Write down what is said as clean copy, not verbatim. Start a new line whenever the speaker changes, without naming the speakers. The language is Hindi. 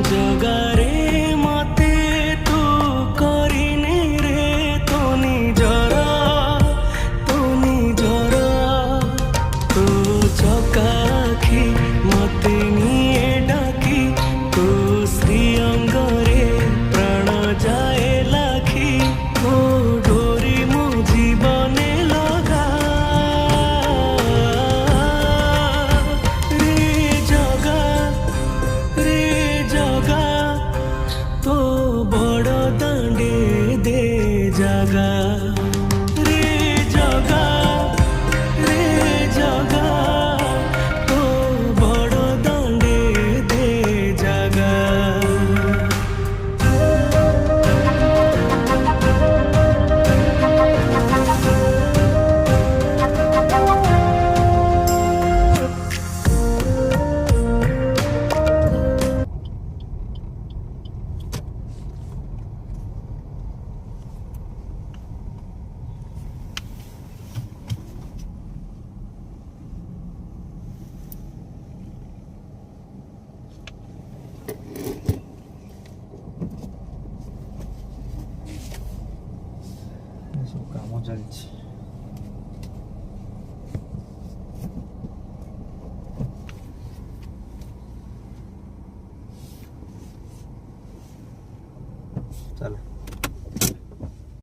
जगारे मते तू करिने रे तो निजरा तो चकाखी मते निये डाकी तो श्री अंगरे प्राण जाए लाखी तो डोरी मो जीवने लगा रे जगा तो बड़ दांडे दे जगा रे जगा तो बड़ दांडे दे जगा। काम चलती चलो।